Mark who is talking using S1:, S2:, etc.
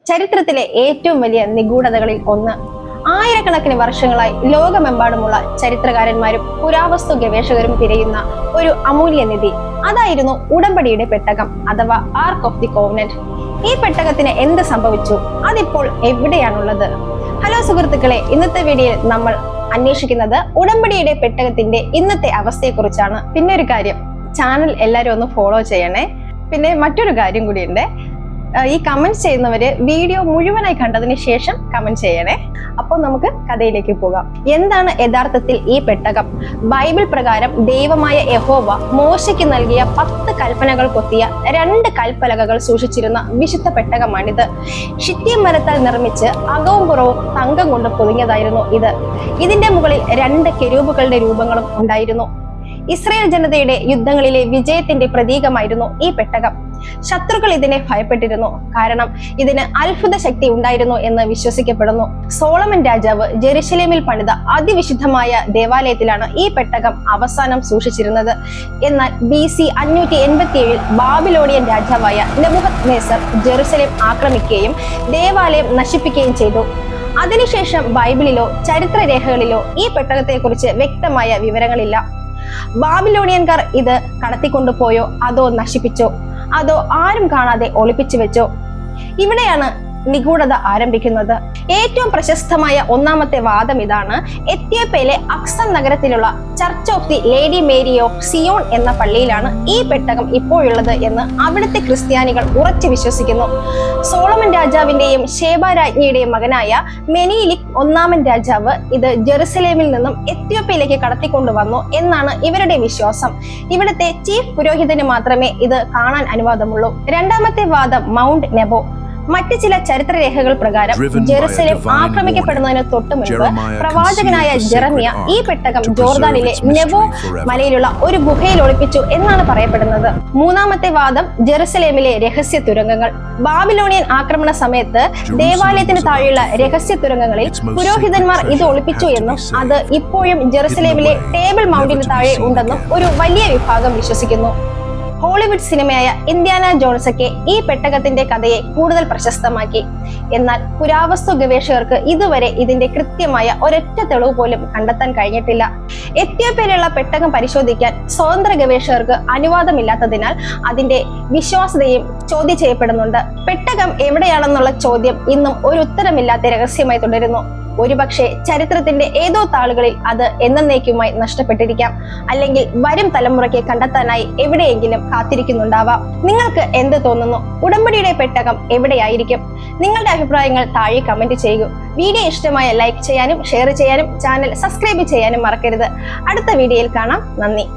S1: ചരിത്രത്തിലെ ഏറ്റവും വലിയ നിഗൂഢതകളിൽ ഒന്ന്. ആയിരക്കണക്കിന് വർഷങ്ങളായി ലോകമെമ്പാടുമുള്ള ചരിത്രകാരന്മാരും പുരാവസ്തു ഗവേഷകരും തിരയുന്ന ഒരു അമൂല്യ നിധി. അതായിരുന്നു ഉടമ്പടിയുടെ പെട്ടകം അഥവാ ആർക്ക് ഓഫ് ദി കോവനന്റ്. ഈ പെട്ടകത്തിന് എന്ത് സംഭവിച്ചു? അതിപ്പോൾ എവിടെയാണുള്ളത്? ഹലോ സുഹൃത്തുക്കളെ, ഇന്നത്തെ വീഡിയോയിൽ നമ്മൾ അന്വേഷിക്കുന്നത് ഉടമ്പടിയുടെ പെട്ടകത്തിന്റെ ഇന്നത്തെ അവസ്ഥയെക്കുറിച്ചാണ്. പിന്നെ ഒരു കാര്യം, ചാനൽ എല്ലാവരും ഒന്ന് ഫോളോ ചെയ്യണേ. പിന്നെ മറ്റൊരു കാര്യം കൂടിയുണ്ട്, ഈ കമന്റ് ചെയ്യുന്നവര് വീഡിയോ മുഴുവനായി കണ്ടതിന് ശേഷം കമന്റ് ചെയ്യണേ. അപ്പോൾ നമുക്ക് കഥയിലേക്ക് പോകാം. എന്താണ് യഥാർത്ഥത്തിൽ ഈ പെട്ടകം? ബൈബിൾ പ്രകാരം ദൈവമായ യഹോവ മോശയ്ക്ക് നൽകിയ 10 കൽപ്പനകൾ കൊത്തിയ 2 കൽപ്പലകകൾ സൂക്ഷിച്ചിരുന്ന വിശുദ്ധ പെട്ടകമാണിത്. ഷിത്തിയം മരത്താൽ നിർമ്മിച്ച് അകവും പുറവും തങ്കം കൊണ്ട് പൊതിഞ്ഞതായിരുന്നു ഇത്. ഇതിന്റെ മുകളിൽ 2 കെരൂബുകളുടെ രൂപങ്ങളും ഉണ്ടായിരുന്നു. ഇസ്രായേൽ ജനതയുടെ യുദ്ധങ്ങളിലെ വിജയത്തിന്റെ പ്രതീകമായിരുന്നു ഈ പെട്ടകം. ശത്രുക്കൾ ഇതിനെ ഭയപ്പെട്ടിരുന്നു, കാരണം ഇതിന് അത്ഭുത ശക്തി ഉണ്ടായിരുന്നു എന്ന് വിശ്വസിക്കപ്പെടുന്നു. സോളമൻ രാജാവ് ജെറുസലേമിൽ പണിത അതിവിശുദ്ധമായ ദേവാലയത്തിലാണ് ഈ പെട്ടകം അവസാനം സൂക്ഷിച്ചിരുന്നത്. എന്നാൽ BC 587 ബാബിലോണിയൻ രാജാവായ നെബൂഖദ്നേസർ ജെറുസലേം ആക്രമിക്കുകയും ദേവാലയം നശിപ്പിക്കുകയും ചെയ്തു. അതിനുശേഷം ബൈബിളിലോ ചരിത്രരേഖകളിലോ ഈ പെട്ടകത്തെക്കുറിച്ച് വ്യക്തമായ വിവരങ്ങളില്ല. ബാബിലോണിയൻകാർ ഇത് കടത്തിക്കൊണ്ടുപോയോ, അതോ നശിപ്പിച്ചോ, അതോ ആരും കാണാതെ ഒളിപ്പിച്ചു വെച്ചോ? ഇവിടെയാണ് നിഗൂഢത ആരംഭിക്കുന്നത്. ഏറ്റവും പ്രശസ്തമായ ഒന്നാമത്തെ വാദം ഇതാണ്. എത്യോപ്യയിലെ അക്സം നഗരത്തിലുള്ള Church of the Lady Mary of Zion എന്ന പള്ളിയിലാണ് ഈ പെട്ടകം ഇപ്പോഴുള്ളത് എന്ന് അവിടുത്തെ ക്രിസ്ത്യാനികൾ ഉറച്ചു വിശ്വസിക്കുന്നു. സോളമൻ രാജാവിന്റെയും ശേബ രാജ്ഞിയുടെയും മകനായ മെനീലിക് 1 രാജാവ് ഇത് ജെറുസലേമിൽ നിന്നും എത്യോപ്യയിലേക്ക് കടത്തിക്കൊണ്ടുവന്നു എന്നാണ് ഇവരുടെ വിശ്വാസം. ഇവിടുത്തെ ചീഫ് പുരോഹിതന് മാത്രമേ ഇത് കാണാൻ അനുവാദമുള്ളൂ. രണ്ടാമത്തെ വാദം മൗണ്ട് നെബോ. മറ്റ് ചില ചരിത്രരേഖകൾ പ്രകാരം ജെറുസലേം ആക്രമിക്കപ്പെടുന്നതിന് തൊട്ടു മുൻപ് പ്രവാചകനായ ജെറമിയ ഈ പെട്ടകം ജോർദാനിലെ നെബോ മലയിലുള്ള ഒരു ഗുഹയിൽ ഒളിപ്പിച്ചു എന്നാണ് പറയപ്പെടുന്നത്. മൂന്നാമത്തെ വാദം ജെറുസലേമിലെ രഹസ്യ തുരങ്കങ്ങൾ. ബാബിലോണിയൻ ആക്രമണ സമയത്ത് ദേവാലയത്തിന് താഴെയുള്ള രഹസ്യ തുരങ്കങ്ങളിൽ പുരോഹിതന്മാർ ഇത് ഒളിപ്പിച്ചു എന്നും അത് ഇപ്പോഴും ജെറുസലേമിലെ ടേബിൾ മൗണ്ടിന് താഴെ ഉണ്ടെന്നും ഒരു വലിയ വിഭാഗം വിശ്വസിക്കുന്നു. ഹോളിവുഡ് സിനിമയായ ഇന്ത്യാന ജോൺസൊക്കെ ഈ പെട്ടകത്തിന്റെ കഥയെ കൂടുതൽ പ്രശസ്തമാക്കി. എന്നാൽ പുരാവസ്തു ഗവേഷകർക്ക് ഇതുവരെ ഇതിന്റെ കൃത്യമായ ഒരൊറ്റ തെളിവ് പോലും കണ്ടെത്താൻ കഴിഞ്ഞിട്ടില്ല. എത്യോപ്യയിലുള്ള പെട്ടകം പരിശോധിക്കാൻ സ്വതന്ത്ര ഗവേഷകർക്ക് അനുവാദമില്ലാത്തതിനാൽ അതിന്റെ വിശ്വാസ്യതയും ചോദ്യം ചെയ്യപ്പെടുന്നുണ്ട്. പെട്ടകം എവിടെയാണെന്നുള്ള ചോദ്യം ഇന്നും ഒരു ഉത്തരമില്ലാത്ത രഹസ്യമായി തുടരുന്നു. ഒരുപക്ഷെ ചരിത്രത്തിന്റെ ഏതോ താളുകളിൽ അത് എന്നേക്കുമായി നഷ്ടപ്പെട്ടിരിക്കാം, അല്ലെങ്കിൽ വരും തലമുറയ്ക്ക് കണ്ടെത്താനായി എവിടെയെങ്കിലും കാത്തിരിക്കുന്നുണ്ടാവാം. നിങ്ങൾക്ക് എന്ത് തോന്നുന്നു? ഉടമ്പടിയുടെ പെട്ടകം എവിടെയായിരിക്കും? നിങ്ങളുടെ അഭിപ്രായങ്ങൾ താഴെ കമന്റ് ചെയ്യുക. വീഡിയോ ഇഷ്ടമായ ലൈക്ക് ചെയ്യാനും ഷെയർ ചെയ്യാനും ചാനൽ സബ്സ്ക്രൈബ് ചെയ്യാനും മറക്കരുത്. അടുത്ത വീഡിയോയിൽ കാണാം. നന്ദി.